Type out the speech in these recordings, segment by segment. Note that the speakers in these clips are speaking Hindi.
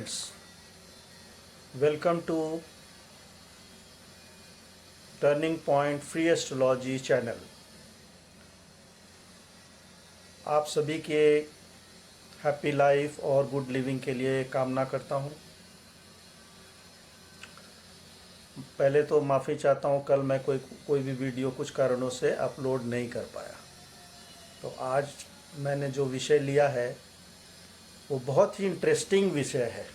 friends, welcome to Turning Point Free Astrology channel. आप सभी के हैप्पी लाइफ और गुड लिविंग के लिए कामना करता हूँ। पहले तो माफ़ी चाहता हूँ, कल मैं कोई भी वीडियो कुछ कारणों से अपलोड नहीं कर पाया। तो आज मैंने जो विषय लिया है वो बहुत ही इंटरेस्टिंग विषय है।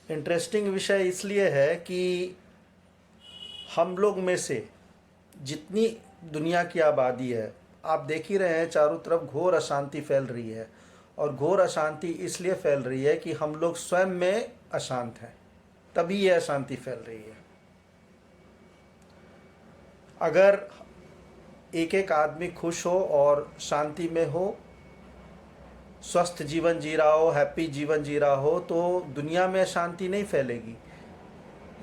इंटरेस्टिंग विषय इसलिए है कि हम लोग में से जितनी दुनिया की आबादी है, आप देख ही रहे हैं चारों तरफ घोर अशांति फैल रही है। और घोर अशांति इसलिए फैल रही है कि हम लोग स्वयं में अशांत हैं, तभी यह अशांति फैल रही है। अगर एक एक आदमी खुश हो और शांति में हो, स्वस्थ जीवन जी रहा हो, हैप्पी जीवन जी रहा हो, तो दुनिया में अशांति नहीं फैलेगी।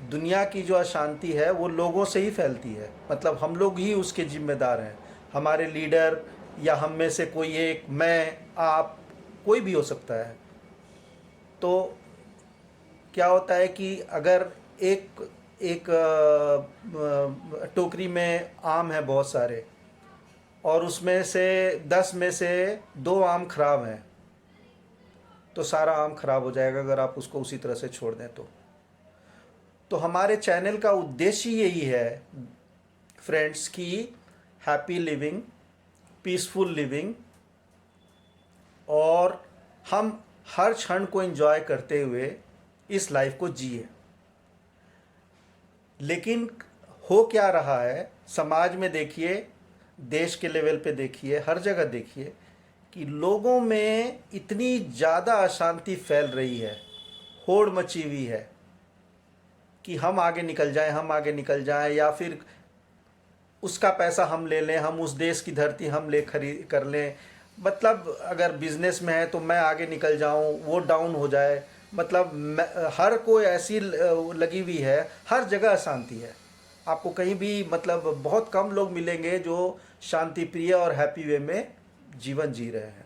दुनिया की जो अशांति है वो लोगों से ही फैलती है, मतलब हम लोग ही उसके जिम्मेदार हैं। हमारे लीडर या हम में से कोई एक, मैं, आप, कोई भी हो सकता है। तो क्या होता है कि अगर एक एक टोकरी में आम है बहुत सारे, और उसमें से 10 में से 2 आम खराब हैं, तो सारा आम खराब हो जाएगा अगर आप उसको उसी तरह से छोड़ दें। तो हमारे चैनल का उद्देश्य यही है फ्रेंड्स कि हैप्पी लिविंग, पीसफुल लिविंग, और हम हर क्षण को एंजॉय करते हुए इस लाइफ को जिए। लेकिन हो क्या रहा है समाज में, देखिए, देश के लेवल पे देखिए, हर जगह देखिए कि लोगों में इतनी ज़्यादा अशांति फैल रही है, होड़ मची हुई है कि हम आगे निकल जाएं, हम आगे निकल जाएं, या फिर उसका पैसा हम ले लें, हम उस देश की धरती हम ले खरीद कर लें। मतलब अगर बिजनेस में है तो मैं आगे निकल जाऊं, वो डाउन हो जाए। मतलब हर कोई ऐसी लगी हुई है, हर जगह अशांति है। आपको कहीं भी मतलब बहुत कम लोग मिलेंगे जो शांति प्रिय और हैप्पी वे में जीवन जी रहे हैं।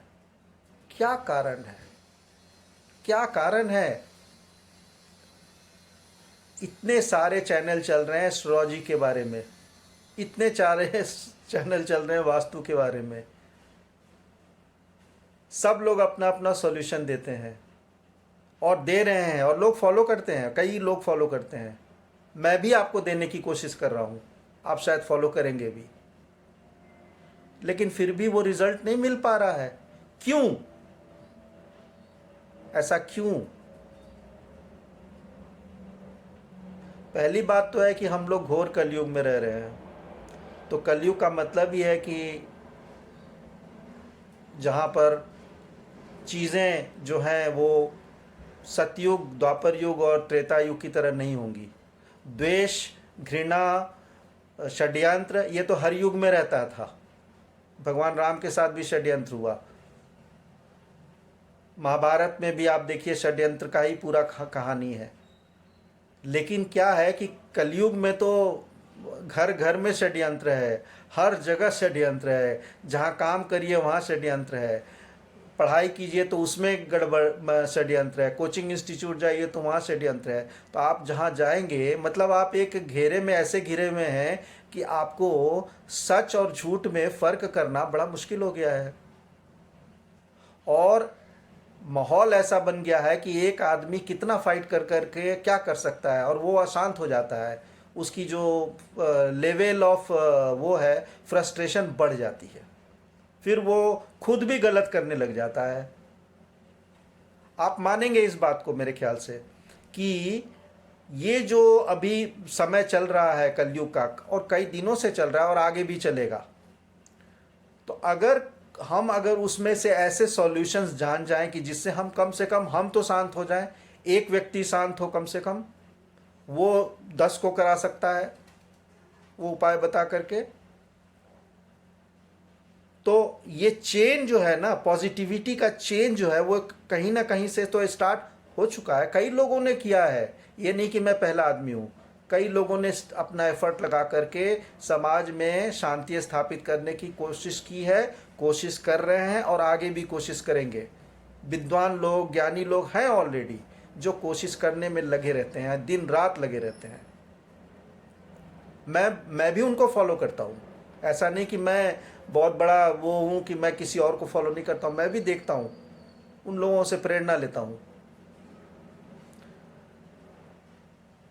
क्या कारण है? क्या कारण है? इतने सारे चैनल चल रहे हैं एस्ट्रोलॉजी के बारे में, इतने सारे चैनल चल रहे हैं वास्तु के बारे में। सब लोग अपना अपना सॉल्यूशन देते हैं और दे रहे हैं, और लोग फॉलो करते हैं, कई लोग फॉलो करते हैं। मैं भी आपको देने की कोशिश कर रहा हूँ, आप शायद फॉलो करेंगे भी, लेकिन फिर भी वो रिजल्ट नहीं मिल पा रहा है। क्यों? ऐसा क्यों? पहली बात तो है कि हम लोग घोर कलयुग में रह रहे हैं। तो कलयुग का मतलब ही है कि जहाँ पर चीज़ें जो हैं वो सतयुग, द्वापर युग और त्रेता युग की तरह नहीं होंगी। द्वेष, घृणा, षड्यंत्र, ये तो हर युग में रहता था। भगवान राम के साथ भी षड्यंत्र हुआ। महाभारत में भी आप देखिए षड्यंत्र का ही पूरा कहानी है। लेकिन क्या है कि कलयुग में तो घर घर में षड्यंत्र है, हर जगह षड्यंत्र है। जहाँ काम करिए वहाँ षड्यंत्र है, पढ़ाई कीजिए तो उसमें गड़बड़ षड्यंत्र है, कोचिंग इंस्टीट्यूट जाइए तो वहाँ षड्यंत्र है। तो आप जहाँ जाएंगे, मतलब आप एक घेरे में, ऐसे घेरे में हैं कि आपको सच और झूठ में फ़र्क करना बड़ा मुश्किल हो गया है। और माहौल ऐसा बन गया है कि एक आदमी कितना फाइट कर करके क्या कर सकता है, और वो अशांत हो जाता है। उसकी जो लेवल ऑफ वो है फ्रस्ट्रेशन बढ़ जाती है, फिर वो खुद भी गलत करने लग जाता है। आप मानेंगे इस बात को मेरे ख्याल से कि ये जो अभी समय चल रहा है कलयुग का, और कई दिनों से चल रहा है और आगे भी चलेगा, तो अगर उसमें से ऐसे सॉल्यूशंस जान जाएं कि जिससे हम कम से कम हम तो शांत हो जाएं, एक व्यक्ति शांत हो कम से कम, वो 10 को करा सकता है वो उपाय बता करके। तो ये चेन जो है ना, पॉजिटिविटी का चेन जो है, वो कहीं ना कहीं से तो स्टार्ट हो चुका है। कई लोगों ने किया है, ये नहीं कि मैं पहला आदमी हूँ। कई लोगों ने अपना एफर्ट लगा करके समाज में शांति स्थापित करने की कोशिश की है, कोशिश कर रहे हैं और आगे भी कोशिश करेंगे। विद्वान लोग, ज्ञानी लोग हैं ऑलरेडी, जो कोशिश करने में लगे रहते हैं, दिन रात लगे रहते हैं। मैं भी उनको फॉलो करता हूँ। ऐसा नहीं कि मैं बहुत बड़ा वो हूँ कि मैं किसी और को फॉलो नहीं करता हूँ, मैं भी देखता हूँ, उन लोगों से प्रेरणा लेता हूँ।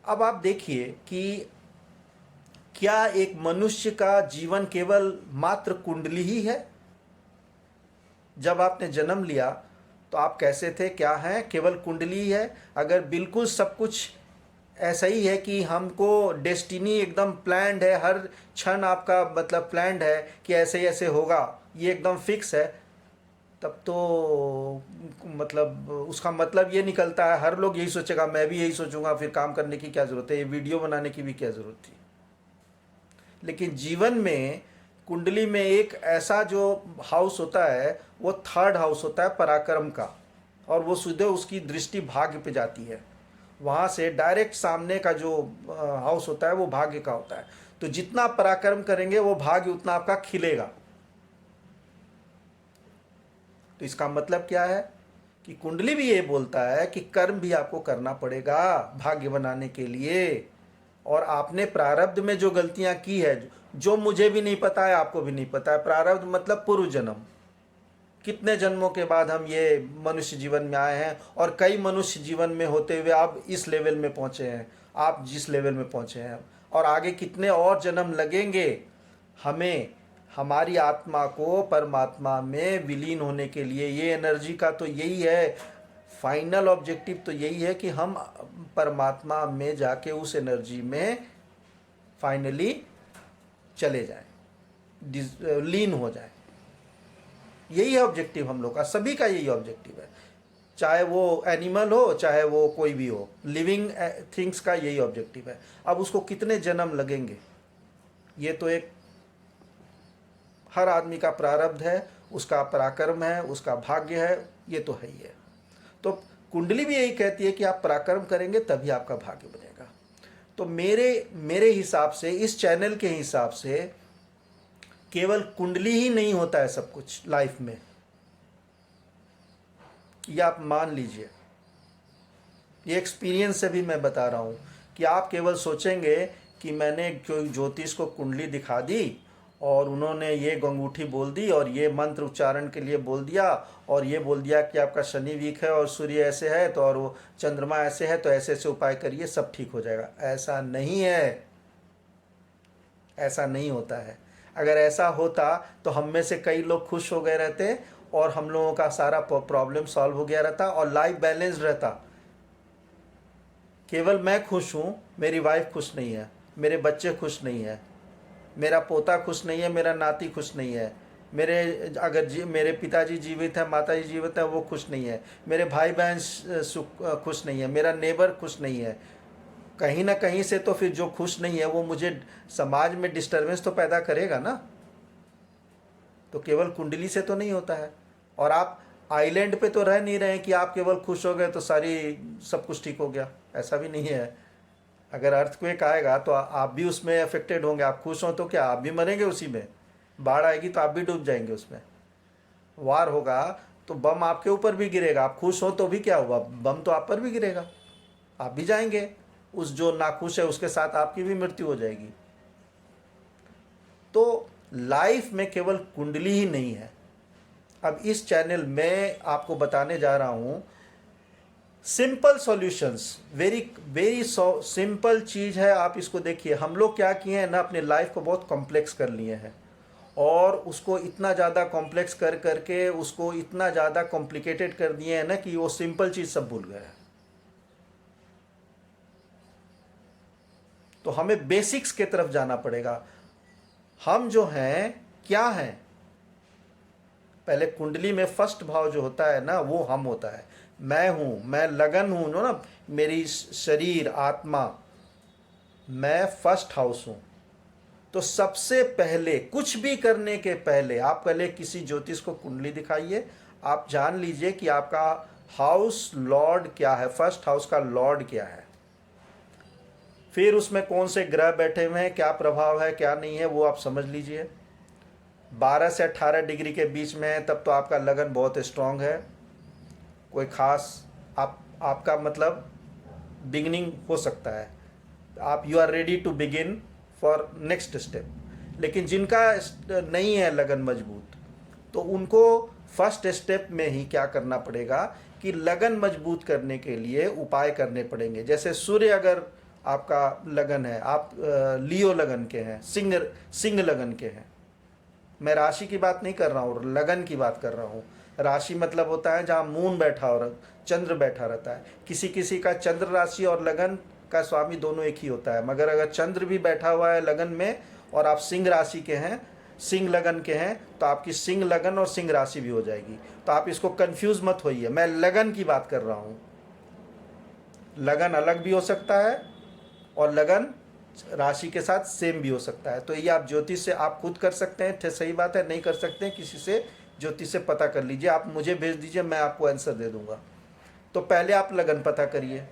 अब आप देखिए कि क्या एक मनुष्य का जीवन केवल मात्र कुंडली ही है? जब आपने जन्म लिया तो आप कैसे थे, क्या हैं? केवल कुंडली ही है? अगर बिल्कुल सब कुछ ऐसा ही है कि हमको डेस्टिनी एकदम प्लान्ड है, हर क्षण आपका मतलब प्लान्ड है कि ऐसे ही ऐसे होगा, ये एकदम फिक्स है, तब तो मतलब उसका मतलब ये निकलता है हर लोग यही सोचेगा, मैं भी यही सोचूंगा, फिर काम करने की क्या ज़रूरत है, ये वीडियो बनाने की भी क्या ज़रूरत थी। लेकिन जीवन में कुंडली में एक ऐसा जो हाउस होता है वो थर्ड हाउस होता है पराक्रम का, और वो सीधे उसकी दृष्टि भाग्य पे जाती है। वहाँ से डायरेक्ट सामने का जो हाउस होता है वो भाग्य का होता है। तो जितना पराक्रम करेंगे वो भाग्य उतना आपका खिलेगा। तो इसका मतलब क्या है कि कुंडली भी ये बोलता है कि कर्म भी आपको करना पड़ेगा भाग्य बनाने के लिए। और आपने प्रारब्ध में जो गलतियां की है, जो मुझे भी नहीं पता है, आपको भी नहीं पता है, प्रारब्ध मतलब पूर्व जन्म, कितने जन्मों के बाद हम ये मनुष्य जीवन में आए हैं, और कई मनुष्य जीवन में होते हुए आप इस लेवल में पहुंचे हैं, आप जिस लेवल में पहुंचे हैं, और आगे कितने और जन्म लगेंगे हमें हमारी आत्मा को परमात्मा में विलीन होने के लिए। ये एनर्जी का तो यही है, फाइनल ऑब्जेक्टिव तो यही है कि हम परमात्मा में जाके उस एनर्जी में फाइनली चले जाएं, लीन हो जाएं। यही है ऑब्जेक्टिव हम लोग का, सभी का यही ऑब्जेक्टिव है, चाहे वो एनिमल हो चाहे वो कोई भी हो, लिविंग थिंग्स का यही ऑब्जेक्टिव है। अब उसको कितने जन्म लगेंगे ये तो एक हर आदमी का प्रारब्ध है, उसका पराक्रम है, उसका भाग्य है, ये तो है ही है। तो कुंडली भी यही कहती है कि आप पराक्रम करेंगे तभी आपका भाग्य बनेगा। तो मेरे हिसाब से, इस चैनल के हिसाब से, केवल कुंडली ही नहीं होता है सब कुछ लाइफ में, ये आप मान लीजिए। ये एक्सपीरियंस से भी मैं बता रहा हूँ कि आप केवल सोचेंगे कि मैंने कोई ज्योतिष को कुंडली दिखा दी और उन्होंने ये अंगूठी बोल दी और ये मंत्र उच्चारण के लिए बोल दिया और ये बोल दिया कि आपका शनि वीक है और सूर्य ऐसे है तो, और वो चंद्रमा ऐसे है तो ऐसे ऐसे उपाय करिए सब ठीक हो जाएगा। ऐसा नहीं है, ऐसा नहीं होता है। अगर ऐसा होता तो हम में से कई लोग खुश हो गए रहते और हम लोगों का सारा प्रॉब्लम सॉल्व हो गया रहता और लाइफ बैलेंस रहता। केवल मैं खुश हूँ, मेरी वाइफ खुश नहीं है, मेरे बच्चे खुश नहीं है, मेरा पोता खुश नहीं है, मेरा नाती खुश नहीं है, मेरे पिताजी जीवित हैं, माताजी जीवित हैं, वो खुश नहीं है, मेरे भाई बहन खुश नहीं है, मेरा नेबर खुश नहीं है, कहीं ना कहीं से तो फिर जो खुश नहीं है वो मुझे समाज में डिस्टर्बेंस तो पैदा करेगा ना। तो केवल कुंडली से तो नहीं होता है। और आप आइलैंड पे तो रह नहीं रहे कि आप केवल खुश हो गए तो सब कुछ ठीक हो गया, ऐसा भी नहीं है। अगर अर्थक्वेक आएगा तो आप भी उसमें अफेक्टेड होंगे। आप खुश हो तो क्या आप भी मरेंगे उसी में, बाढ़ आएगी तो आप भी डूब जाएंगे उसमें, वार होगा तो बम आपके ऊपर भी गिरेगा, आप खुश हो तो भी क्या हुआ, बम तो आप पर भी गिरेगा, आप भी जाएंगे, उस जो नाखुश है उसके साथ आपकी भी मृत्यु हो जाएगी। तो लाइफ में केवल कुंडली ही नहीं है। अब इस चैनल में आपको बताने जा रहा हूं simple solutions, very very simple चीज़ है। आप इसको देखिए, हम लोग क्या किए हैं ना, अपने लाइफ को बहुत कॉम्प्लेक्स कर लिए हैं और उसको इतना ज़्यादा कॉम्प्लेक्स कर करके उसको इतना ज़्यादा कॉम्प्लिकेटेड कर दिए हैं ना कि वो सिंपल चीज़ सब भूल गए हैं। तो हमें बेसिक्स की तरफ जाना पड़ेगा। हम जो हैं क्या हैं, पहले कुंडली में फर्स्ट भाव जो होता है ना वो हम होता है, मैं हूँ, मैं लगन हूँ ना, मेरी शरीर आत्मा, मैं फर्स्ट हाउस हूँ। तो सबसे पहले कुछ भी करने के पहले आप पहले किसी ज्योतिष को कुंडली दिखाइए, आप जान लीजिए कि आपका हाउस लॉर्ड क्या है, फर्स्ट हाउस का लॉर्ड क्या है, फिर उसमें कौन से ग्रह बैठे हुए हैं, क्या प्रभाव है क्या नहीं है वो आप समझ लीजिए। 12 से 18 डिग्री के बीच में है तब तो आपका लगन बहुत स्ट्रांग है, कोई खास आपका मतलब बिगिनिंग हो सकता है, आप you are ready to begin for next step. लेकिन जिनका नहीं है लगन मजबूत, तो उनको फर्स्ट स्टेप में ही क्या करना पड़ेगा कि लगन मजबूत करने के लिए उपाय करने पड़ेंगे। जैसे सूर्य अगर आपका लगन है, आप लियो लगन के हैं, सिंह लगन के हैं, मैं राशि की बात नहीं कर रहा हूँ, लगन की बात कर रहा हूँ। राशि मतलब होता है जहाँ मून बैठा और चंद्र बैठा रहता है। किसी किसी का चंद्र राशि और लगन का स्वामी दोनों एक ही होता है, मगर अगर चंद्र भी बैठा हुआ है लगन में और आप सिंह राशि के हैं, सिंह लगन के हैं, तो आपकी सिंह लगन और सिंह राशि भी हो जाएगी। तो आप इसको कंफ्यूज मत होइए, मैं लगन की बात कर रहा हूँ। लगन अलग भी हो सकता है और लगन राशि के साथ सेम भी हो सकता है। तो ये आप ज्योतिष से आप खुद कर सकते हैं, सही बात है। नहीं कर सकते हैं, किसी से ज्योतिष से पता कर लीजिए, आप मुझे भेज दीजिए, मैं आपको आंसर दे दूंगा। तो पहले आप लगन पता करिए,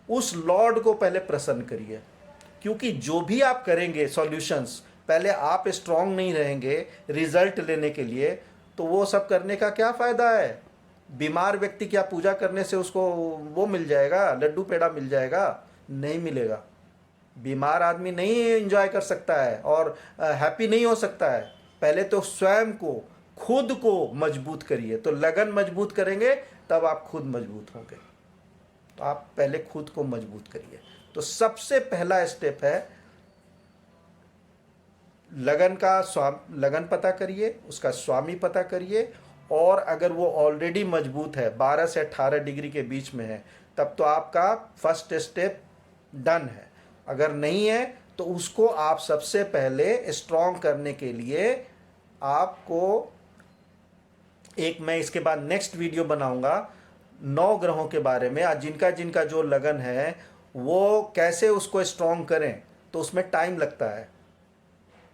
उस लॉर्ड को पहले प्रसन्न करिए, क्योंकि जो भी आप करेंगे सॉल्यूशंस, पहले आप स्ट्रांग नहीं रहेंगे रिजल्ट लेने के लिए, तो वो सब करने का क्या फ़ायदा है। बीमार व्यक्ति क्या पूजा करने से उसको वो मिल जाएगा, लड्डू पेड़ा मिल जाएगा? नहीं मिलेगा। बीमार आदमी नहीं एंजॉय कर सकता है और हैप्पी नहीं हो सकता है। पहले तो स्वयं को, खुद को मजबूत करिए। तो लगन मजबूत करेंगे तब आप खुद मजबूत होंगे। तो आप पहले खुद को मजबूत करिए। तो सबसे पहला स्टेप है लगन पता करिए, उसका स्वामी पता करिए। और अगर वो ऑलरेडी मजबूत है, 12 से 18 डिग्री के बीच में है, तब तो आपका फर्स्ट स्टेप डन है। अगर नहीं है तो उसको आप सबसे पहले स्ट्रॉन्ग करने के लिए आपको मैं इसके बाद नेक्स्ट वीडियो बनाऊंगा 9 ग्रहों के बारे में। आज जिनका जिनका जो लगन है वो कैसे उसको स्ट्रॉन्ग करें, तो उसमें टाइम लगता है।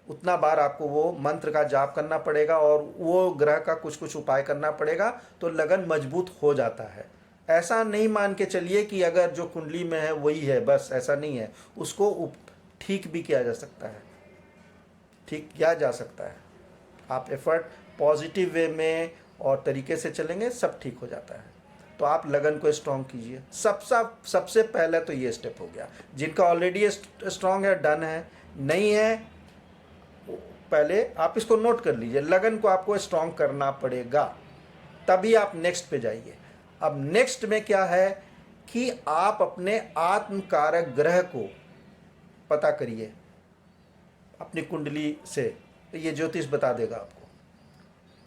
उतना बार आपको वो मंत्र का जाप करना पड़ेगा और वो ग्रह का कुछ कुछ उपाय करना पड़ेगा, तो लगन मजबूत हो जाता है। ऐसा नहीं मान के चलिए कि अगर जो कुंडली में है वही है, बस ऐसा नहीं है। उसको ठीक भी किया जा सकता है, ठीक किया जा सकता है। आप एफर्ट पॉजिटिव वे में और तरीके से चलेंगे, सब ठीक हो जाता है। तो आप लगन को स्ट्रॉन्ग कीजिए। सबसे पहले तो ये स्टेप हो गया। जिनका ऑलरेडी स्ट्रॉन्ग है, डन है। नहीं है, पहले आप इसको नोट कर लीजिए, लगन को आपको स्ट्रॉन्ग करना पड़ेगा, तभी आप नेक्स्ट पे जाइए। अब नेक्स्ट में क्या है कि आप अपने आत्मकारक ग्रह को पता करिए अपनी कुंडली से। तो ये ज्योतिष बता देगा आपको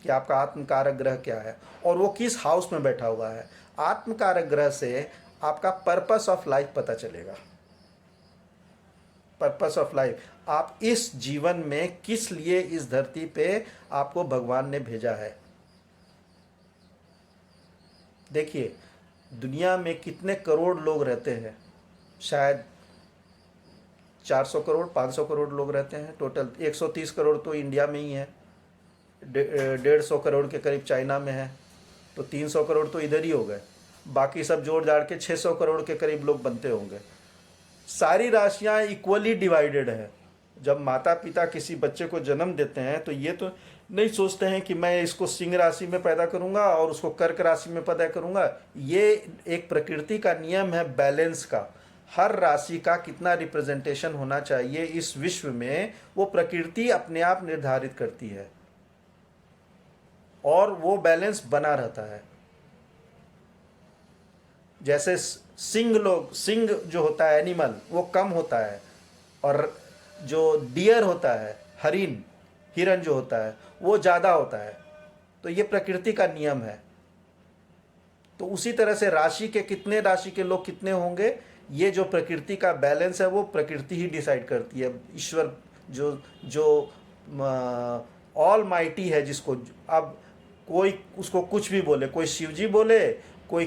कि आपका आत्मकारक ग्रह क्या है और वो किस हाउस में बैठा हुआ है। आत्मकारक ग्रह से आपका पर्पस ऑफ लाइफ पता चलेगा। पर्पस ऑफ लाइफ, आप इस जीवन में किस लिए इस धरती पे आपको भगवान ने भेजा है। देखिए, दुनिया में कितने करोड़ लोग रहते हैं, शायद 400 करोड़ 500 करोड़ लोग रहते हैं टोटल। 130 करोड़ तो इंडिया में ही है, 150 करोड़ के करीब चाइना में है, तो 300 करोड़ तो इधर ही हो गए। बाकी सब जोड़ जाड़ के 600 करोड़ के करीब लोग बनते होंगे। सारी राशियां इक्वली डिवाइडेड है। जब माता पिता किसी बच्चे को जन्म देते हैं तो ये तो नहीं सोचते हैं कि मैं इसको सिंह राशि में पैदा करूंगा और उसको कर्क राशि में पैदा करूंगा। ये एक प्रकृति का नियम है बैलेंस का। हर राशि का कितना रिप्रेजेंटेशन होना चाहिए इस विश्व में, वो प्रकृति अपने आप निर्धारित करती है और वो बैलेंस बना रहता है। जैसे सिंह जो होता है एनिमल, वो कम होता है, और जो डियर होता है, हिरन जो होता है, वो ज़्यादा होता है। तो ये प्रकृति का नियम है। तो उसी तरह से राशि के लोग कितने होंगे, ये जो प्रकृति का बैलेंस है वो प्रकृति ही डिसाइड करती है। ईश्वर जो ऑल माइटी है, जिसको अब कोई उसको कुछ भी बोले, कोई शिवजी बोले, कोई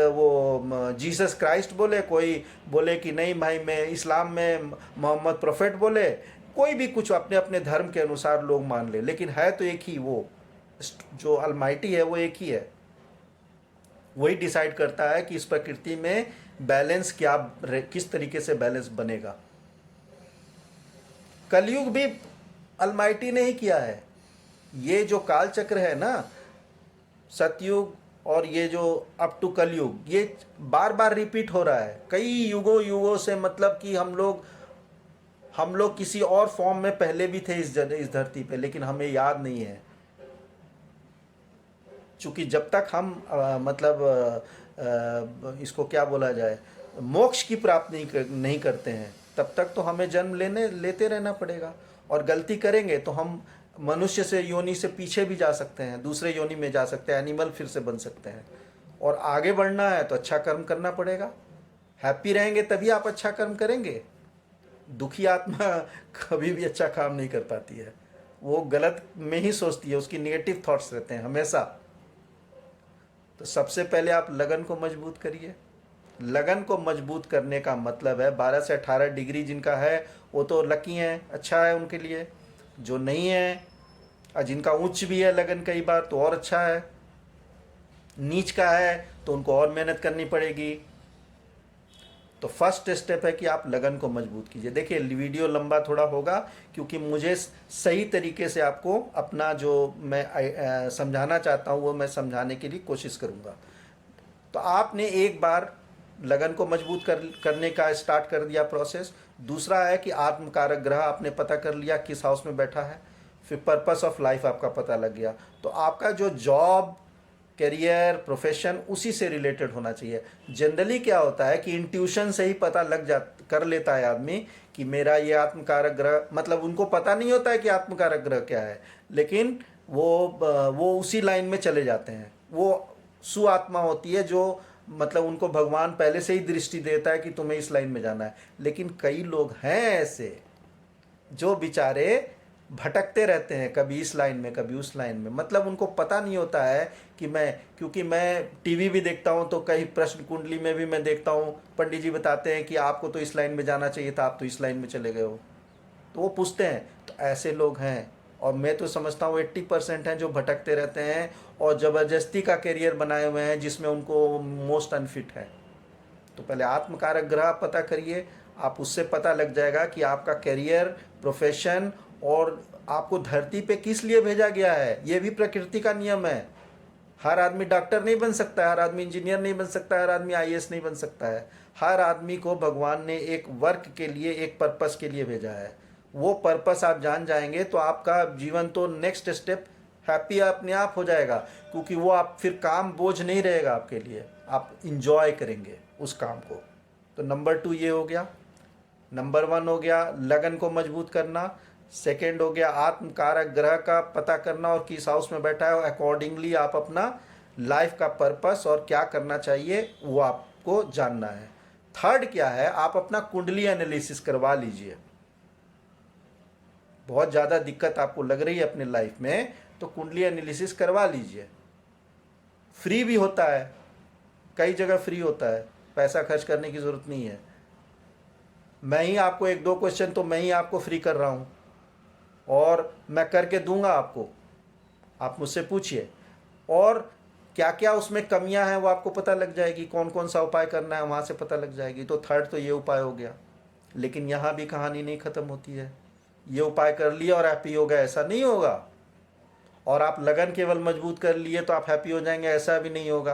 वो जीसस क्राइस्ट बोले, कोई बोले कि नहीं भाई मैं इस्लाम में मोहम्मद प्रोफेट बोले, कोई भी कुछ अपने अपने धर्म के अनुसार लोग मान ले, लेकिन है तो एक ही, वो जो अलमाइटी है वो एक ही है। वही डिसाइड करता है कि इस प्रकृति में बैलेंस किस तरीके से बैलेंस बनेगा। कलयुग भी अलमाइटी ने ही किया है। ये जो काल चक्र है ना, सतयुग, और ये जो अप टू कलयुग, ये बार बार रिपीट हो रहा है कई युगों युगों से। मतलब कि हम लोग किसी और फॉर्म में पहले भी थे इस धरती पे, लेकिन हमें याद नहीं है। चूंकि जब तक हम इसको क्या बोला जाए, मोक्ष की प्राप्त नहीं करते हैं, तब तक तो हमें जन्म लेते रहना पड़ेगा। और गलती करेंगे तो हम मनुष्य से योनि से पीछे भी जा सकते हैं, दूसरे योनि में जा सकते हैं, एनिमल फिर से बन सकते हैं। और आगे बढ़ना है तो अच्छा कर्म करना पड़ेगा। हैप्पी रहेंगे तभी आप अच्छा कर्म करेंगे। दुखी आत्मा कभी भी अच्छा काम नहीं कर पाती है, वो गलत में ही सोचती है, उसकी नेगेटिव थॉट्स रहते हैं हमेशा। तो सबसे पहले आप लगन को मजबूत करिए। लगन को मजबूत करने का मतलब है 12 से 18 डिग्री जिनका है वो तो लकी हैं, अच्छा है उनके लिए। जो नहीं है और जिनका उच्च भी है लगन कई बार तो और अच्छा है, नीच का है तो उनको और मेहनत करनी पड़ेगी। तो फर्स्ट स्टेप है कि आप लगन को मजबूत कीजिए। देखिए वीडियो लंबा थोड़ा होगा क्योंकि मुझे सही तरीके से आपको अपना जो मैं समझाना चाहता हूँ वो मैं समझाने के लिए कोशिश करूँगा। तो आपने एक बार लगन को मजबूत करने का स्टार्ट कर दिया प्रोसेस। दूसरा है कि आत्मकारक ग्रह आपने पता कर लिया किस हाउस में बैठा है। फिर पर्पस ऑफ लाइफ आपका पता लग गया। तो आपका जो जॉब, करियर, प्रोफेशन उसी से रिलेटेड होना चाहिए। जनरली क्या होता है कि इंट्यूशन से ही पता कर लेता है आदमी कि मेरा ये आत्मकारक ग्रह, मतलब उनको पता नहीं होता है कि आत्मकारक ग्रह क्या है, लेकिन वो उसी लाइन में चले जाते हैं। वो सुआत्मा होती है जो मतलब उनको भगवान पहले से ही दृष्टि देता है कि तुम्हें इस लाइन में जाना है। लेकिन कई लोग हैं ऐसे जो बेचारे भटकते रहते हैं, कभी इस लाइन में कभी उस लाइन में। मतलब उनको पता नहीं होता है कि क्योंकि मैं टीवी भी देखता हूँ तो कई प्रश्न कुंडली में भी मैं देखता हूँ, पंडित जी बताते हैं कि आपको तो इस लाइन में जाना चाहिए था, आप तो इस लाइन में चले गए हो। तो वो पूछते हैं। तो ऐसे लोग हैं, और मैं तो समझता हूँ 80% हैं जो भटकते रहते हैं और ज़बरदस्ती का करियर बनाए हुए हैं जिसमें उनको मोस्ट अनफिट है। तो पहले आत्मकारक ग्रह पता करिए, आप उससे पता लग जाएगा कि आपका करियर, प्रोफेशन और आपको धरती पे किस लिए भेजा गया है। ये भी प्रकृति का नियम है। हर आदमी डॉक्टर नहीं बन सकता है, हर आदमी इंजीनियर नहीं बन सकता है, हर आदमी आईएएस नहीं बन सकता है। हर आदमी को भगवान ने एक वर्क के लिए, एक पर्पस के लिए भेजा है। वो पर्पस आप जान जाएंगे तो आपका जीवन तो नेक्स्ट स्टेप हैप्पी अपने आप हो जाएगा, क्योंकि वो आप फिर काम बोझ नहीं रहेगा आपके लिए, आप इंजॉय करेंगे उस काम को। तो नंबर 2 ये हो गया। नंबर 1 हो गया लगन को मजबूत करना। सेकेंड हो गया आत्मकारक ग्रह का पता करना और किस हाउस में बैठा है, और अकॉर्डिंगली आप अपना लाइफ का पर्पस और क्या करना चाहिए वो आपको जानना है। थर्ड क्या है, आप अपना कुंडली एनालिसिस करवा लीजिए। बहुत ज़्यादा दिक्कत आपको लग रही है अपने लाइफ में तो कुंडली एनालिसिस करवा लीजिए। फ्री भी होता है, कई जगह फ्री होता है, पैसा खर्च करने की ज़रूरत नहीं है। मैं ही आपको 1-2 क्वेश्चन तो मैं ही आपको फ्री कर रहा हूँ और मैं करके दूंगा आपको, आप मुझसे पूछिए। और क्या क्या उसमें कमियां हैं वो आपको पता लग जाएगी, कौन कौन सा उपाय करना है वहाँ से पता लग जाएगी। तो थर्ड तो ये उपाय हो गया। लेकिन यहाँ भी कहानी नहीं ख़त्म होती है। ये उपाय कर लिया और हैप्पी हो गया ऐसा नहीं होगा, और आप लगन केवल मजबूत कर लिए तो आप हैप्पी हो जाएंगे ऐसा भी नहीं होगा।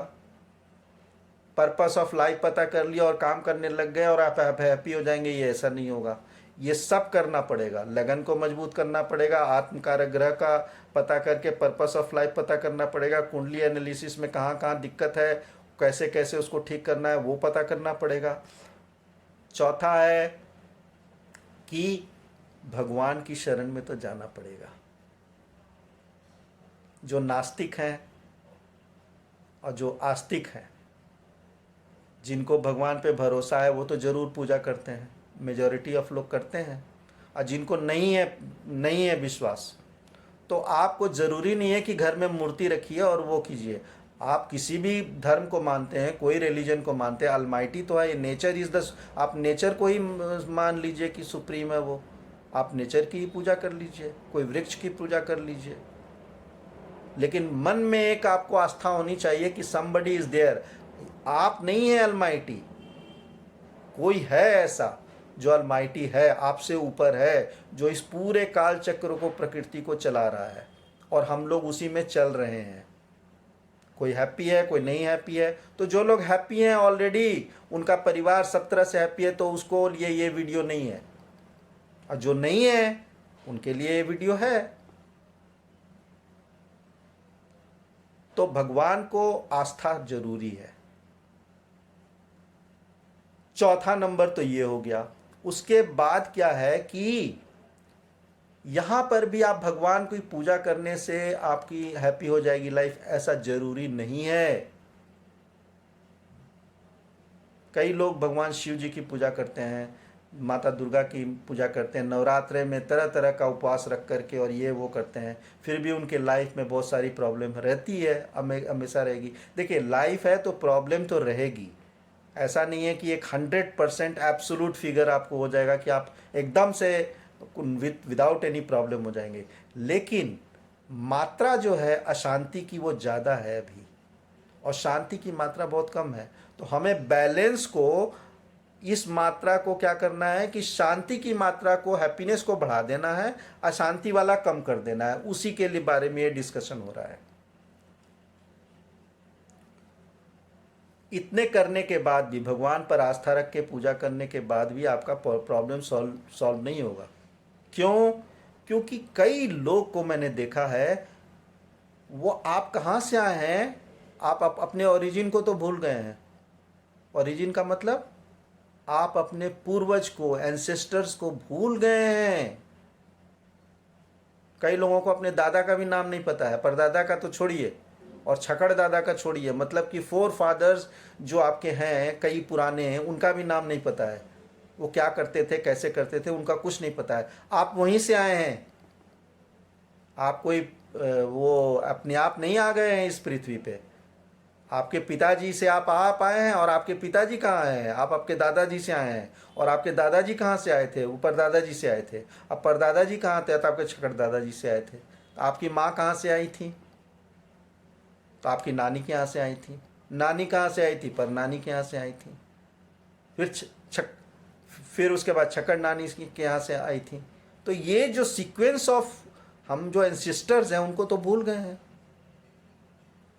पर्पस ऑफ लाइफ पता कर लिया और काम करने लग गए और आप हैप्पी हो जाएंगे, ये ऐसा नहीं होगा। ये सब करना पड़ेगा। लगन को मजबूत करना पड़ेगा, आत्मकारक ग्रह का पता करके पर्पस ऑफ लाइफ पता करना पड़ेगा, कुंडली एनालिसिस में कहाँ कहाँ दिक्कत है, कैसे कैसे उसको ठीक करना है वो पता करना पड़ेगा। चौथा है कि भगवान की शरण में तो जाना पड़ेगा। जो नास्तिक हैं और जो आस्तिक हैं, जिनको भगवान पे भरोसा है वो तो ज़रूर पूजा करते हैं, मेजॉरिटी ऑफ लोग करते हैं। और जिनको नहीं है विश्वास, तो आपको ज़रूरी नहीं है कि घर में मूर्ति रखिए और वो कीजिए। आप किसी भी धर्म को मानते हैं, कोई रिलीजन को मानते हैं, अलमाइटी तो है, नेचर इज़ द, आप नेचर को ही मान लीजिए कि सुप्रीम है वो, आप नेचर की ही पूजा कर लीजिए, कोई वृक्ष की पूजा कर लीजिए। लेकिन मन में एक आपको आस्था होनी चाहिए कि समबडी इज़ देयर। आप नहीं है अलमाइटी, कोई है ऐसा जो अलमाइटी है, आपसे ऊपर है, जो इस पूरे काल चक्र को, प्रकृति को चला रहा है, और हम लोग उसी में चल रहे हैं। कोई हैप्पी है, कोई नहीं हैप्पी है। तो जो लोग हैप्पी हैं ऑलरेडी, उनका परिवार सब तरह से हैप्पी है, तो उसको लिए ये वीडियो नहीं है। और जो नहीं है उनके लिए ये वीडियो है। तो भगवान को आस्था जरूरी है। चौथा नंबर तो ये हो गया। उसके बाद क्या है कि यहां पर भी आप भगवान की पूजा करने से आपकी हैप्पी हो जाएगी लाइफ, ऐसा जरूरी नहीं है। कई लोग भगवान शिव जी की पूजा करते हैं, माता दुर्गा की पूजा करते हैं, नवरात्रे में तरह तरह का उपवास रख करके और ये वो करते हैं, फिर भी उनके लाइफ में बहुत सारी प्रॉब्लम रहती है, हमेशा रहेगी। देखिए, लाइफ है तो प्रॉब्लम तो रहेगी। ऐसा नहीं है कि एक 100% एब्सोल्यूट फिगर आपको हो जाएगा कि आप एकदम से विदाउट एनी प्रॉब्लम हो जाएंगे। लेकिन मात्रा जो है अशांति की वो ज़्यादा है अभी, और शांति की मात्रा बहुत कम है। तो हमें बैलेंस को, इस मात्रा को क्या करना है कि शांति की मात्रा को, हैप्पीनेस को बढ़ा देना है, अशांति वाला कम कर देना है। उसी के लिए बारे में ये डिस्कशन हो रहा है। इतने करने के बाद भी, भगवान पर आस्था रख के पूजा करने के बाद भी आपका प्रॉब्लम सॉल्व नहीं होगा। क्यों? क्योंकि कई लोग को मैंने देखा है, वो आप कहाँ से आए हैं, आप अपने ओरिजिन को तो भूल गए हैं। ओरिजिन का मतलब आप अपने पूर्वज को, एंसेस्टर्स को भूल गए हैं। कई लोगों को अपने दादा का भी नाम नहीं पता है, परदादा का तो छोड़िए, और छकड़ दादा का छोड़िए, मतलब कि 4 फादर्स जो आपके हैं, कई पुराने हैं, उनका भी नाम नहीं पता है। वो क्या करते थे, कैसे करते थे, उनका कुछ नहीं पता है। आप वहीं से आए हैं। आप कोई वो अपने आप नहीं आ गए हैं इस पृथ्वी पे। आपके पिताजी से आप आए हैं, और आपके पिताजी कहाँ हैं? आप आपके दादाजी से आए हैं, और आपके दादाजी कहाँ से आए थे? वो परदादाजी से आए थे। अब परदादाजी कहाँ थे? तो आपके छकड़ दादाजी से आए थे। तो आपकी माँ कहाँ से आई थी? तो आपकी नानी के यहाँ से आई थी। नानी कहाँ से आई थी? पर नानी के यहाँ से आई थी। फिर उसके बाद छकड़ नानी के यहाँ से आई थी। तो ये जो सीक्वेंस ऑफ, हम जो एंसेस्टर्स हैं उनको तो भूल गए हैं।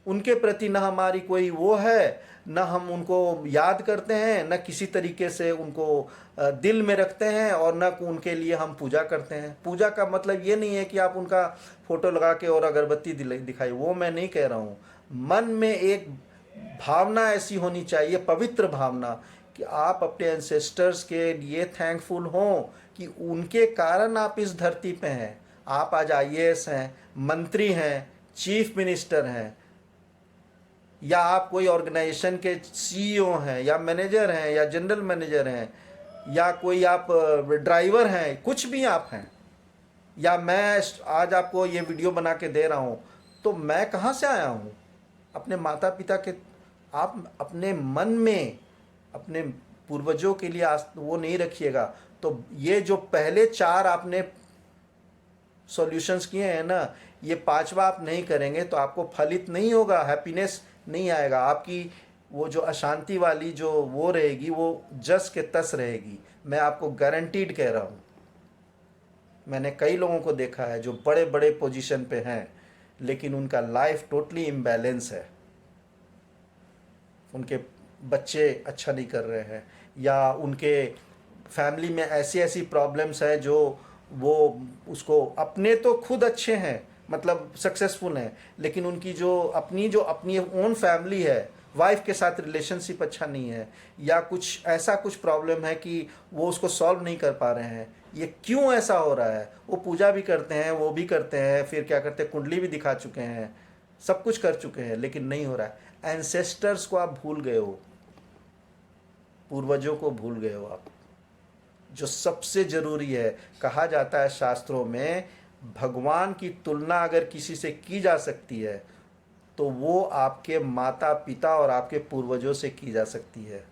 उनके प्रति न हमारी कोई वो है, न हम उनको याद करते हैं, न किसी तरीके से उनको दिल में रखते हैं, और न उनके लिए हम पूजा करते हैं। पूजा का मतलब ये नहीं है कि आप उनका फोटो लगा के और अगरबत्ती दिखाई, वो मैं नहीं कह रहा हूँ। मन में एक भावना ऐसी होनी चाहिए, पवित्र भावना, कि आप अपने एंसेस्टर्स के लिए थैंकफुल हों कि उनके कारण आप इस धरती पे हैं। आप आज IAS हैं, मंत्री हैं, चीफ मिनिस्टर हैं, या आप कोई ऑर्गेनाइजेशन के CEO हैं, या मैनेजर हैं, या जनरल मैनेजर हैं, या कोई आप ड्राइवर हैं, कुछ भी आप हैं, या मैं आज आपको ये वीडियो बना के दे रहा हूँ, तो मैं कहाँ से आया हूँ? अपने माता पिता के। आप अपने मन में अपने पूर्वजों के लिए वो नहीं रखिएगा, तो ये जो पहले 4 आपने सॉल्यूशंस किए हैं ना, ये 5वां आप नहीं करेंगे तो आपको फलित नहीं होगा, हैप्पीनेस नहीं आएगा। आपकी वो जो अशांति वाली जो वो रहेगी, वो जस के तस रहेगी। मैं आपको गारंटीड कह रहा हूँ। मैंने कई लोगों को देखा है जो बड़े बड़े पोजीशन पे हैं, लेकिन उनका लाइफ टोटली इम्बैलेंस है। उनके बच्चे अच्छा नहीं कर रहे हैं, या उनके फैमिली में ऐसी ऐसी प्रॉब्लम्स है जो वो उसको, अपने तो खुद अच्छे हैं, मतलब सक्सेसफुल हैं, लेकिन उनकी जो अपनी ओन फैमिली है, वाइफ के साथ रिलेशनशिप अच्छा नहीं है, या कुछ ऐसा कुछ प्रॉब्लम है कि वो उसको सॉल्व नहीं कर पा रहे हैं। ये क्यों ऐसा हो रहा है? वो पूजा भी करते हैं, वो भी करते हैं, फिर क्या करते हैं, कुंडली भी दिखा चुके हैं, सब कुछ कर चुके हैं, लेकिन नहीं हो रहा है। एंसेस्टर्स को आप भूल गए हो, पूर्वजों को भूल गए हो आप, जो सबसे जरूरी है। कहा जाता है शास्त्रों में, भगवान की तुलना अगर किसी से की जा सकती है तो वो आपके माता पिता और आपके पूर्वजों से की जा सकती है।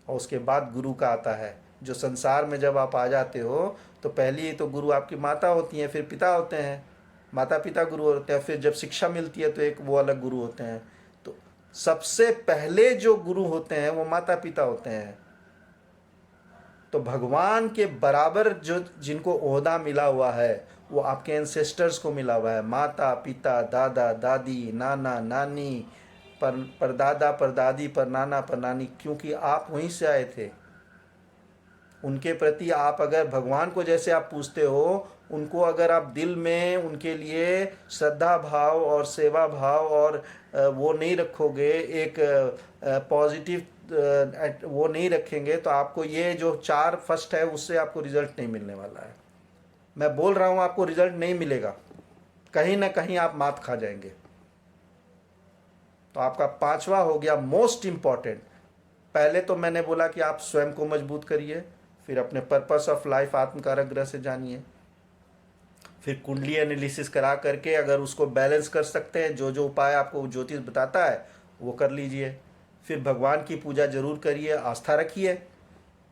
और उसके बाद गुरु का आता है। जो संसार में जब आप आ जाते हो तो पहली तो गुरु आपकी माता होती हैं, फिर पिता होते हैं, माता पिता गुरु होते हैं, फिर जब शिक्षा मिलती है तो एक वो अलग गुरु होते हैं। तो सबसे पहले जो गुरु होते हैं वो माता पिता होते हैं। तो भगवान के बराबर जो जिनको ओहदा मिला हुआ है वो आपके एंसेस्टर्स को मिला हुआ है। माता पिता, दादा दादी, नाना नानी, परदादा परदादी परनाना परनानी, क्योंकि आप वहीं से आए थे। उनके प्रति आप अगर भगवान को जैसे आप पूछते हो, उनको अगर आप दिल में उनके लिए श्रद्धा भाव और सेवा भाव और वो नहीं रखोगे, एक पॉजिटिव वो नहीं रखेंगे, तो आपको ये जो 4 फर्स्ट है उससे आपको रिजल्ट नहीं मिलने वाला है। मैं बोल रहा हूँ आपको रिजल्ट नहीं मिलेगा, कहीं ना कहीं आप मात खा जाएंगे। तो आपका 5वां हो गया मोस्ट इम्पॉर्टेंट। पहले तो मैंने बोला कि आप स्वयं को मजबूत करिए, फिर अपने पर्पस ऑफ लाइफ आत्मकारक ग्रह से जानिए, फिर कुंडली एनालिसिस करा करके अगर उसको बैलेंस कर सकते हैं, जो जो उपाय आपको ज्योतिष बताता है वो कर लीजिए। फिर भगवान की पूजा जरूर करिए, आस्था रखिए।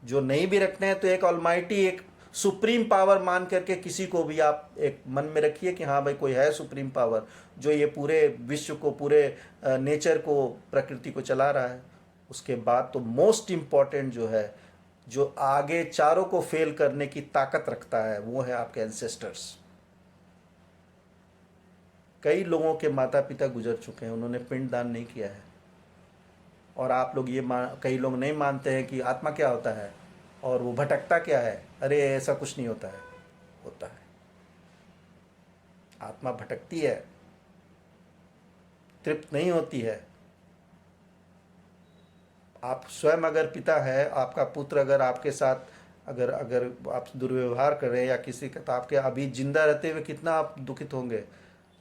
जो नहीं भी रखते हैं तो एक ऑलमाइटी, एक सुप्रीम पावर मान करके किसी को भी आप एक मन में रखिए कि हाँ भाई कोई है सुप्रीम पावर जो ये पूरे विश्व को, पूरे नेचर को, प्रकृति को चला रहा है। उसके बाद तो मोस्ट इम्पॉर्टेंट जो है, जो आगे चारों को फेल करने की ताकत रखता है, वो है आपके एंसेस्टर्स। कई लोगों के माता पिता गुजर चुके हैं, उन्होंने पिंडदान नहीं किया है। और आप लोग ये कई लोग नहीं मानते हैं कि आत्मा क्या होता है और वो भटकता क्या है। अरे ऐसा कुछ नहीं होता है, होता है। आत्मा भटकती है, तृप्त नहीं होती है। आप स्वयं अगर पिता है, आपका पुत्र अगर आपके साथ अगर अगर आप दुर्व्यवहार करें या किसी का, तो आपके अभी जिंदा रहते हुए कितना आप दुखित होंगे।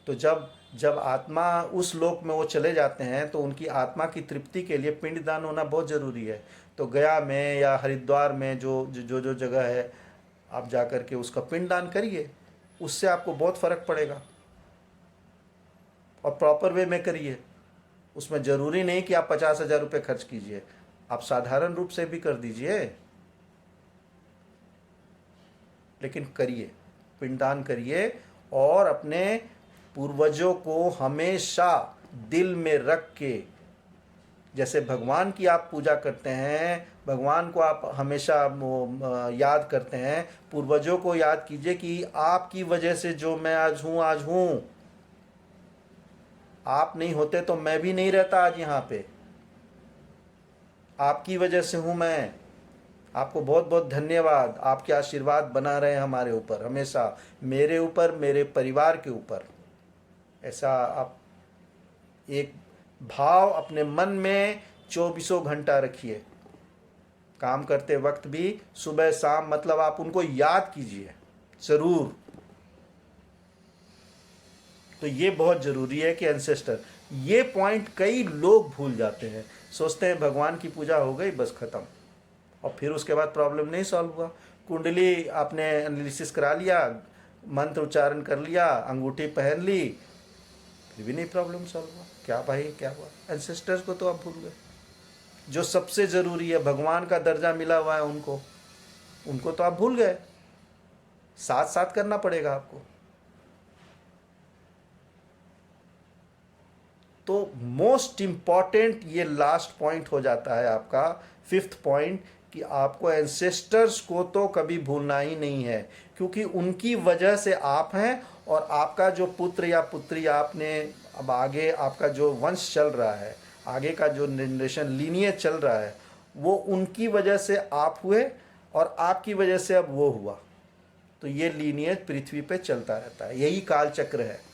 तो जब जब आत्मा उस लोक में वो चले जाते हैं तो उनकी आत्मा की तृप्ति के लिए पिंडदान होना बहुत ज़रूरी है। तो गया में या हरिद्वार में जो जगह है, आप जा कर के उसका पिंडदान करिए, उससे आपको बहुत फ़र्क पड़ेगा। और प्रॉपर वे में करिए। उसमें ज़रूरी नहीं कि आप 50,000 रुपये खर्च कीजिए, आप साधारण रूप से भी कर दीजिए, लेकिन करिए, पिंडदान करिए। और अपने पूर्वजों को हमेशा दिल में रख के, जैसे भगवान की आप पूजा करते हैं, भगवान को आप हमेशा याद करते हैं, पूर्वजों को याद कीजिए कि आपकी वजह से जो मैं आज हूँ। आप नहीं होते तो मैं भी नहीं रहता आज यहाँ पे, आपकी वजह से हूँ मैं। आपको बहुत बहुत धन्यवाद। आपके आशीर्वाद बना रहे हमारे ऊपर हमेशा, मेरे ऊपर, मेरे परिवार के ऊपर। ऐसा आप एक भाव अपने मन में 24 घंटा रखिए। काम करते वक्त भी सुबह शाम, मतलब आप उनको याद कीजिए जरूर। तो ये बहुत ज़रूरी है कि एंसेस्टर, ये पॉइंट कई लोग भूल जाते हैं, सोचते हैं भगवान की पूजा हो गई बस ख़त्म, और फिर उसके बाद प्रॉब्लम नहीं सॉल्व हुआ। कुंडली आपने एनालिसिस करा लिया, मंत्र उच्चारण कर लिया, अंगूठी पहन ली, फिर भी नहीं प्रॉब्लम सॉल्व हुआ। क्या भाई क्या हुआ? एंसेस्टर्स को तो आप भूल गए। जो सबसे ज़रूरी है, भगवान का दर्जा मिला हुआ है उनको तो आप भूल गए। साथ साथ करना पड़ेगा आपको। तो मोस्ट इम्पॉर्टेंट ये लास्ट पॉइंट हो जाता है आपका 5th पॉइंट, कि आपको एंसेस्टर्स को तो कभी भूलना ही नहीं है, क्योंकि उनकी वजह से आप हैं। और आपका जो पुत्र या पुत्री, आपने अब आगे आपका जो वंश चल रहा है, आगे का जो जनरेशन लीनियज चल रहा है, वो उनकी वजह से आप हुए और आपकी वजह से अब वो हुआ। तो ये लीनियज पृथ्वी पे चलता रहता है, यही काल चक्र है।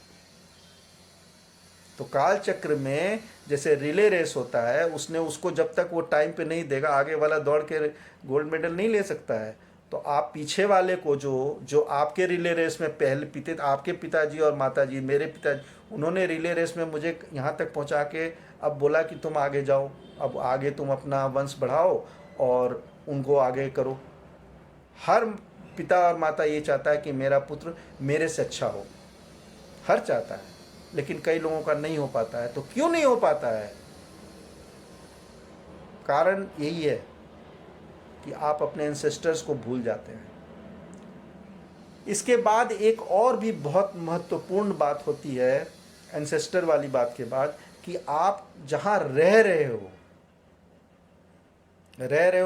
तो काल चक्र में जैसे रिले रेस होता है, उसने उसको जब तक वो टाइम पे नहीं देगा, आगे वाला दौड़ के गोल्ड मेडल नहीं ले सकता है। तो आप पीछे वाले को, जो आपके रिले रेस में पहले आपके पिताजी और माताजी, मेरे पिताजी, उन्होंने रिले रेस में मुझे यहाँ तक पहुँचा के अब बोला कि तुम आगे जाओ, अब आगे तुम अपना वंश बढ़ाओ और उनको आगे करो। हर पिता और माता ये चाहता है कि मेरा पुत्र मेरे से अच्छा हो, हर चाहता है, लेकिन कई लोगों का नहीं हो पाता है। तो क्यों नहीं हो पाता है? कारण यही है कि आप अपने एंसेस्टर्स को भूल जाते हैं। इसके बाद एक और भी बहुत महत्वपूर्ण बात होती है एंसेस्टर वाली बात के बाद, कि आप जहाँ रह रहे हो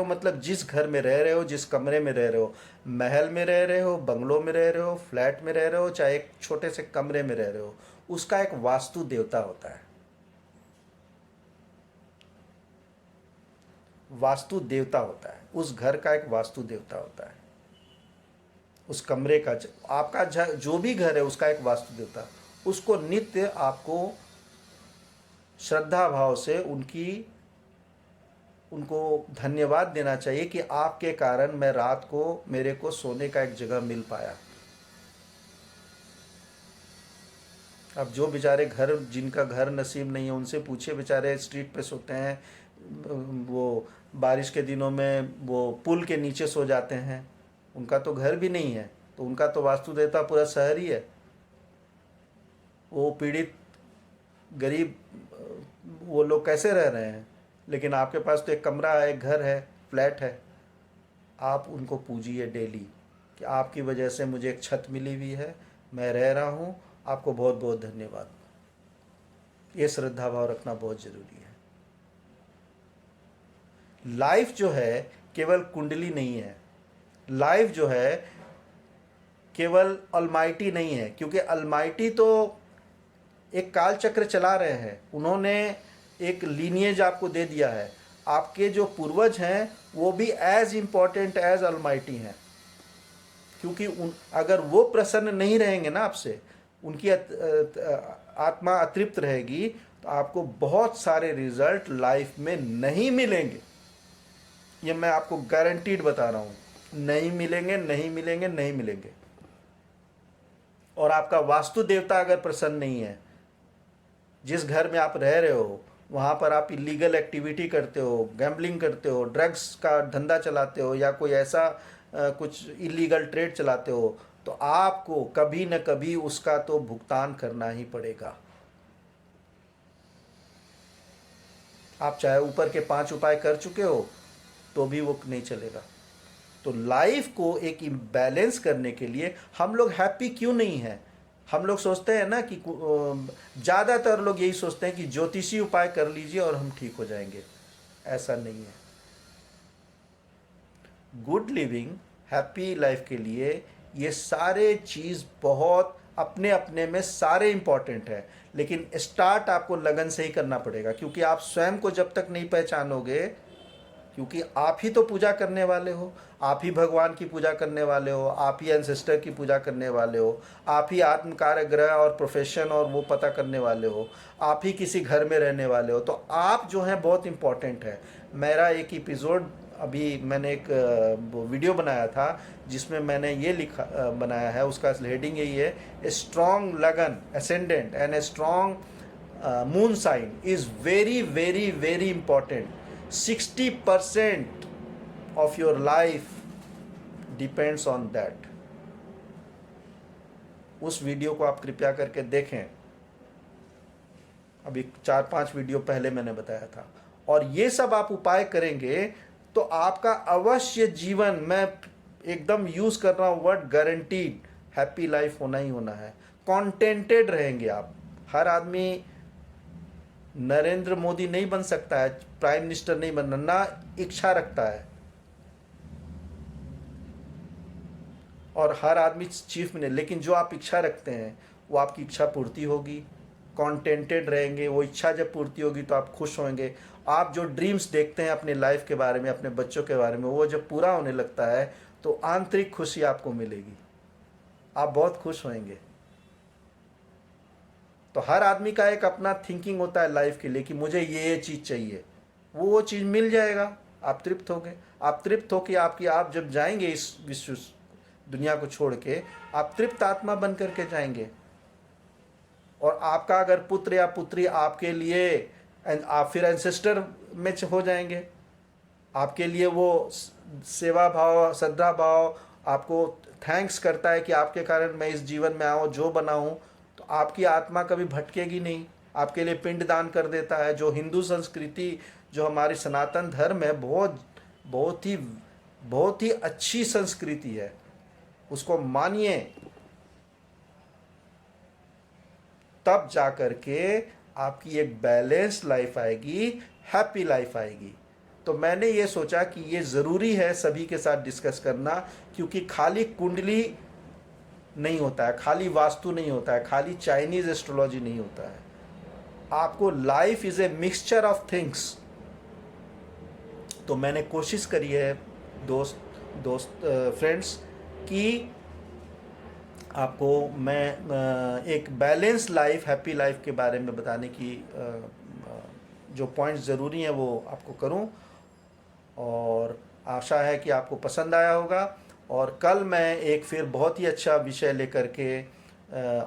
मतलब जिस घर में रह रहे हो, जिस कमरे में रह रहे हो, महल में रह रहे हो, बंगलों में रह रहे हो, फ्लैट में रह रहे हो, चाहे एक छोटे से कमरे में रह रहे हो, उसका एक वास्तु देवता होता है। वास्तु देवता होता है, उस घर का एक वास्तु देवता होता है, उस कमरे का, आपका जो भी घर है उसका एक वास्तु देवता, उसको नित्य आपको श्रद्धा भाव से उनको धन्यवाद देना चाहिए कि आपके कारण मैं रात को मेरे को सोने का एक जगह मिल पाया। अब जो बेचारे जिनका घर नसीब नहीं है उनसे पूछिए, बेचारे स्ट्रीट पे सोते हैं, वो बारिश के दिनों में वो पुल के नीचे सो जाते हैं, उनका तो घर भी नहीं है, तो उनका तो वास्तु देवता पूरा शहर ही है। वो पीड़ित गरीब वो लोग कैसे रह रहे हैं? लेकिन आपके पास तो एक कमरा है, एक घर है, फ्लैट है। आप उनको पूजिए डेली कि आपकी वजह से मुझे एक छत मिली हुई है, मैं रह रहा हूँ, आपको बहुत बहुत धन्यवाद। ये श्रद्धा भाव रखना बहुत ज़रूरी है। लाइफ जो है केवल कुंडली नहीं है, लाइफ जो है केवल अलमाइटी नहीं है, क्योंकि अलमाइटी तो एक काल चक्र चला रहे हैं, उन्होंने एक लीनिएज आपको दे दिया है। आपके जो पूर्वज हैं वो भी एज इम्पॉर्टेंट एज अलमाइटी हैं, क्योंकि अगर वो प्रसन्न नहीं रहेंगे ना आपसे, उनकी आत्मा अतृप्त रहेगी, तो आपको बहुत सारे रिजल्ट लाइफ में नहीं मिलेंगे। ये मैं आपको गारंटीड बता रहा हूँ, नहीं मिलेंगे, नहीं मिलेंगे, नहीं मिलेंगे। और आपका वास्तु देवता अगर प्रसन्न नहीं है, जिस घर में आप रह रहे हो वहाँ पर आप इलीगल एक्टिविटी करते हो, गैम्बलिंग करते हो, ड्रग्स का धंधा चलाते हो, या कोई ऐसा कुछ इलीगल ट्रेड चलाते हो, तो आपको कभी न कभी उसका तो भुगतान करना ही पड़ेगा। आप चाहे ऊपर के 5 उपाय कर चुके हो तो भी वो नहीं चलेगा। तो लाइफ को एक बैलेंस करने के लिए हम लोग हैप्पी क्यों नहीं हैं? हम लोग सोचते हैं ना कि ज़्यादातर लोग यही सोचते हैं कि ज्योतिषी उपाय कर लीजिए और हम ठीक हो जाएंगे। ऐसा नहीं है। गुड लिविंग, हैप्पी लाइफ के लिए ये सारे चीज़ बहुत अपने अपने में सारे इम्पॉर्टेंट है, लेकिन स्टार्ट आपको लगन से ही करना पड़ेगा, क्योंकि आप स्वयं को जब तक नहीं पहचानोगे, क्योंकि आप ही तो पूजा करने वाले हो, आप ही भगवान की पूजा करने वाले हो, आप ही एंसेस्टर की पूजा करने वाले हो, आप ही आत्मकार ग्रह और प्रोफेशन और वो पता करने वाले हो, आप ही किसी घर में रहने वाले हो, तो आप जो है बहुत इम्पॉर्टेंट है। मेरा एक एपिसोड अभी मैंने एक वीडियो बनाया था जिसमें मैंने ये बनाया है, उसका हेडिंग यही है, a strong lagan ascendant and a strong moon sign is very very very important. 60% of your life depends on that। उस वीडियो को आप कृपया करके देखें, अभी 4-5 वीडियो पहले मैंने बताया था। और ये सब आप उपाय करेंगे तो आपका अवश्य जीवन, मैं एकदम यूज कर रहा हूँ वर्ड गारंटीड, हैप्पी लाइफ होना ही होना है। कॉन्टेंटेड रहेंगे आप। हर आदमी नरेंद्र मोदी नहीं बन सकता है, प्राइम मिनिस्टर नहीं बनना, ना इच्छा रखता है, और हर आदमी चीफ मिनिस्टर, लेकिन जो आप इच्छा रखते हैं वो आपकी इच्छा पूर्ति होगी। कॉन्टेंटेड रहेंगे, वो इच्छा जब पूर्ति होगी तो आप खुश होंगे। आप जो ड्रीम्स देखते हैं अपने लाइफ के बारे में, अपने बच्चों के बारे में, वो जब पूरा होने लगता है तो आंतरिक खुशी आपको मिलेगी, आप बहुत खुश होंगे। तो हर आदमी का एक अपना थिंकिंग होता है लाइफ के लिए कि मुझे ये चीज़ चाहिए, वो चीज़ मिल जाएगा, आप तृप्त होंगे। आप तृप्त होकर आप जब जाएंगे इस विश्व दुनिया को छोड़ के, आप तृप्त आत्मा बन करके जाएंगे। और आपका अगर पुत्र या पुत्री आपके लिए, आप फिर एंसेस्टर में हो जाएंगे, आपके लिए वो सेवा भाव, श्रद्धा भाव, आपको थैंक्स करता है कि आपके कारण मैं इस जीवन में आऊँ, जो बना हूँ, तो आपकी आत्मा कभी भटकेगी नहीं, आपके लिए पिंड दान कर देता है। जो हिंदू संस्कृति, जो हमारी सनातन धर्म है, बहुत ही अच्छी संस्कृति है, उसको मानिए, तब जा कर के आपकी एक बैलेंस लाइफ आएगी, हैप्पी लाइफ आएगी। तो मैंने ये सोचा कि ये ज़रूरी है सभी के साथ डिस्कस करना, क्योंकि खाली कुंडली नहीं होता है, खाली वास्तु नहीं होता है, खाली चाइनीज़ एस्ट्रोलॉजी नहीं होता है। आपको life is a mixture of things. तो मैंने कोशिश करी है फ्रेंड्स कि आपको मैं एक बैलेंस लाइफ, हैप्पी लाइफ के बारे में बताने की जो पॉइंट्स ज़रूरी हैं वो आपको करूं, और आशा है कि आपको पसंद आया होगा। और कल मैं एक फिर बहुत ही अच्छा विषय लेकर के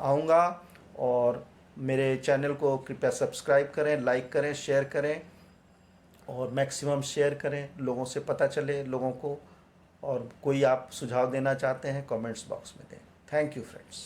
आऊँगा। और मेरे चैनल को कृपया सब्सक्राइब करें, लाइक करें, शेयर करें, और मैक्सिमम शेयर करें, लोगों से पता चले लोगों को। और कोई आप सुझाव देना चाहते हैं कमेंट्स बॉक्स में दें। Thank you friends.